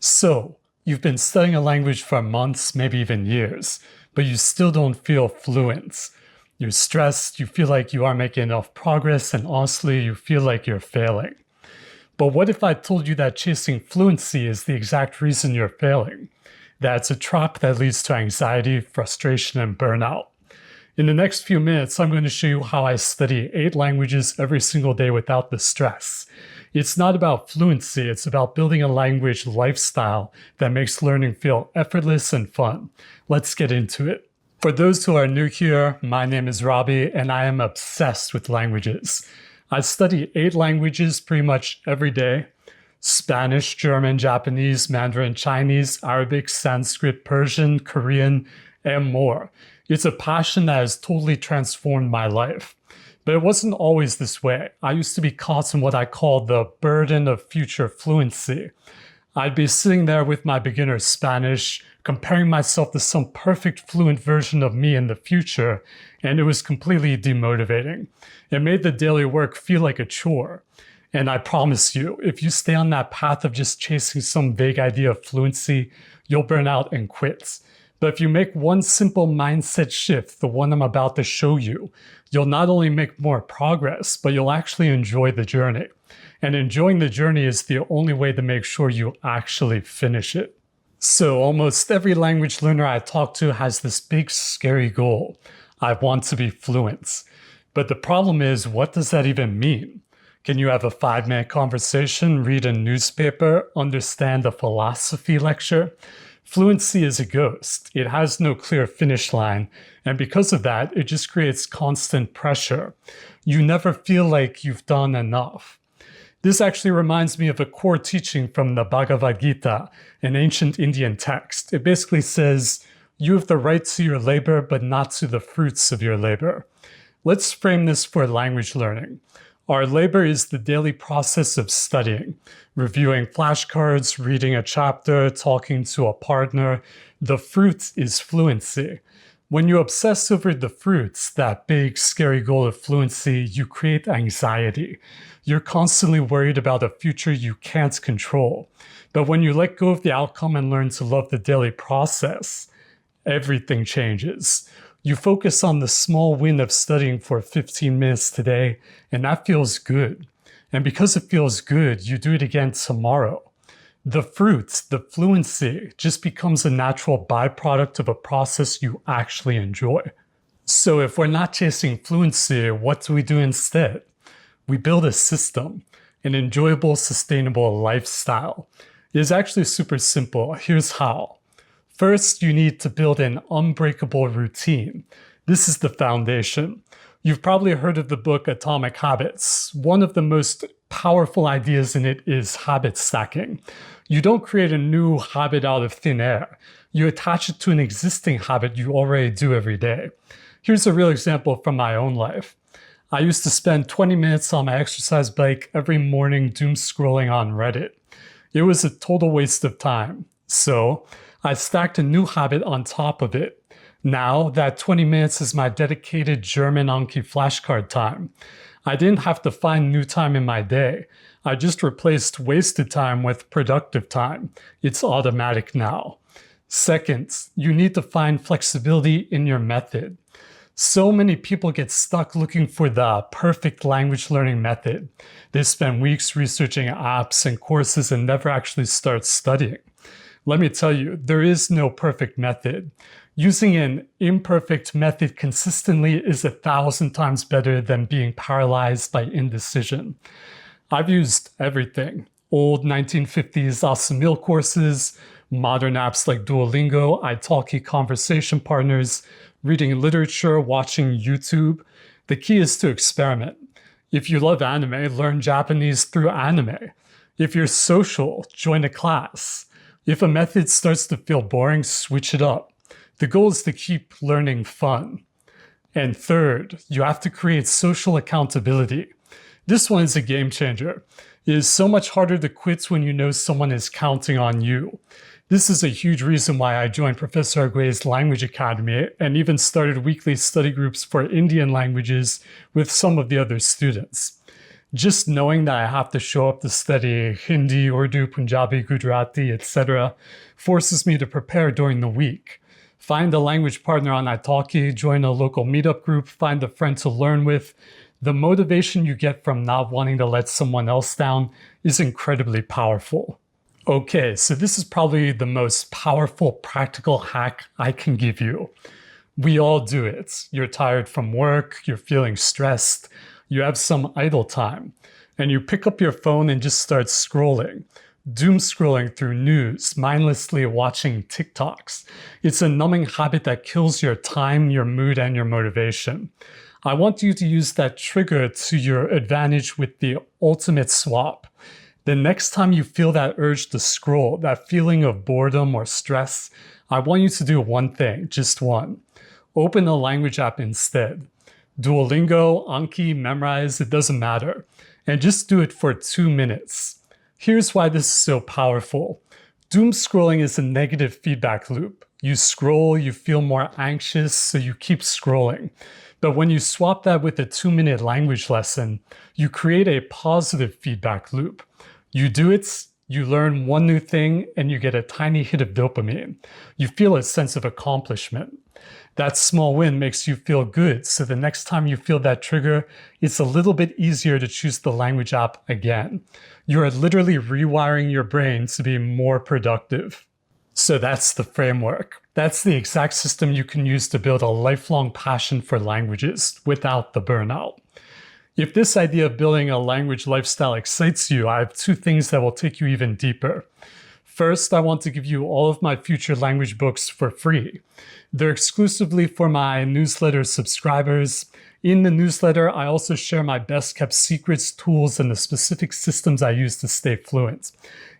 So, you've been studying a language for months, maybe even years, but you still don't feel fluent. You're stressed, you feel like you aren't making enough progress, and honestly, you feel like you're failing. But what if I told you that chasing fluency is the exact reason you're failing? That's a trap that leads to anxiety, frustration, and burnout. In the next few minutes, I'm going to show you how I study 8 languages every single day without the stress. It's not about fluency, it's about building a language lifestyle that makes learning feel effortless and fun. Let's get into it. For those who are new here, my name is Robbie and I am obsessed with languages. I study 8 languages pretty much every day: Spanish, German, Japanese, Mandarin, Chinese, Arabic, Sanskrit, Persian, Korean, and more. It's a passion that has totally transformed my life. But it wasn't always this way. I used to be caught in what I call the burden of future fluency. I'd be sitting there with my beginner Spanish, comparing myself to some perfect fluent version of me in the future, and it was completely demotivating. It made the daily work feel like a chore. And I promise you, if you stay on that path of just chasing some vague idea of fluency, you'll burn out and quit. But if you make one simple mindset shift, the one I'm about to show you, you'll not only make more progress, but you'll actually enjoy the journey. And enjoying the journey is the only way to make sure you actually finish it. So almost every language learner I talk to has this big, scary goal. I want to be fluent. But the problem is, what does that even mean? Can you have a 5-minute conversation, read a newspaper, understand a philosophy lecture? Fluency is a ghost. It has no clear finish line, and because of that, it just creates constant pressure. You never feel like you've done enough. This actually reminds me of a core teaching from the Bhagavad Gita, an ancient Indian text. It basically says, you have the right to your labor, but not to the fruits of your labor. Let's frame this for language learning. Our labor is the daily process of studying, reviewing flashcards, reading a chapter, talking to a partner. The fruit is fluency. When you obsess over the fruits, that big, scary goal of fluency, you create anxiety. You're constantly worried about a future you can't control. But when you let go of the outcome and learn to love the daily process, everything changes. You focus on the small win of studying for 15 minutes today, and that feels good. And because it feels good, you do it again tomorrow. The fruit, the fluency, just becomes a natural byproduct of a process you actually enjoy. So if we're not chasing fluency, what do we do instead? We build a system, an enjoyable, sustainable lifestyle. It is actually super simple. Here's how. First, you need to build an unbreakable routine. This is the foundation. You've probably heard of the book Atomic Habits. One of the most powerful ideas in it is habit stacking. You don't create a new habit out of thin air. You attach it to an existing habit you already do every day. Here's a real example from my own life. I used to spend 20 minutes on my exercise bike every morning doom scrolling on Reddit. It was a total waste of time. So I stacked a new habit on top of it. Now that 20 minutes is my dedicated German Anki flashcard time. I didn't have to find new time in my day. I just replaced wasted time with productive time. It's automatic now. Second, you need to find flexibility in your method. So many people get stuck looking for the perfect language learning method. They spend weeks researching apps and courses and never actually start studying. Let me tell you, there is no perfect method. Using an imperfect method consistently is 1,000 times better than being paralyzed by indecision. I've used everything. Old 1950s Asamil courses, modern apps like Duolingo, italki conversation partners, reading literature, watching YouTube. The key is to experiment. If you love anime, learn Japanese through anime. If you're social, join a class. If a method starts to feel boring, switch it up. The goal is to keep learning fun. And third, you have to create social accountability. This one is a game changer. It is so much harder to quit when you know someone is counting on you. This is a huge reason why I joined Professor Ague's Language Academy and even started weekly study groups for Indian languages with some of the other students. Just knowing that I have to show up to study Hindi, Urdu, Punjabi, Gujarati, etc. forces me to prepare during the week. Find a language partner on Italki, join a local meetup group, find a friend to learn with. The motivation you get from not wanting to let someone else down is incredibly powerful. Okay, so this is probably the most powerful practical hack I can give you. We all do it. You're tired from work, you're feeling stressed, you have some idle time, and you pick up your phone and just start scrolling. Doom scrolling through news, mindlessly watching TikToks. It's a numbing habit that kills your time, your mood, and your motivation. I want you to use that trigger to your advantage with the ultimate swap. The next time you feel that urge to scroll, that feeling of boredom or stress, I want you to do one thing, just one. Open a language app instead. Duolingo, Anki, Memrise, it doesn't matter. And just do it for 2 minutes. Here's why this is so powerful. Doom scrolling is a negative feedback loop. You scroll, you feel more anxious, so you keep scrolling. But when you swap that with a 2-minute language lesson, you create a positive feedback loop. You do it, you learn one new thing, and you get a tiny hit of dopamine. You feel a sense of accomplishment. That small win makes you feel good, so the next time you feel that trigger, it's a little bit easier to choose the language app again. You are literally rewiring your brain to be more productive. So that's the framework. That's the exact system you can use to build a lifelong passion for languages without the burnout. If this idea of building a language lifestyle excites you, I have 2 things that will take you even deeper. First, I want to give you all of my future language books for free. They're exclusively for my newsletter subscribers. In the newsletter, I also share my best kept secrets, tools, and the specific systems I use to stay fluent.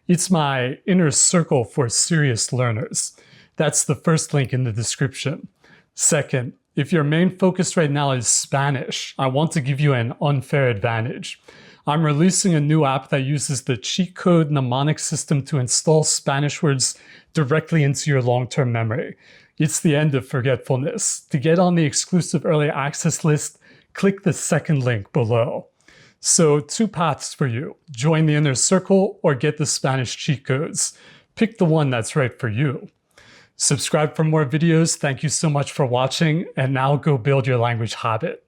It's my inner circle for serious learners. That's the first link in the description. Second, if your main focus right now is Spanish, I want to give you an unfair advantage. I'm releasing a new app that uses the cheat code mnemonics system to install Spanish words directly into your long-term memory. It's the end of forgetfulness. To get on the exclusive early access list, click the second link below. So 2 paths for you. Join the inner circle or get the Spanish cheat codes. Pick the one that's right for you. Subscribe for more videos. Thank you so much for watching, and now go build your language habit.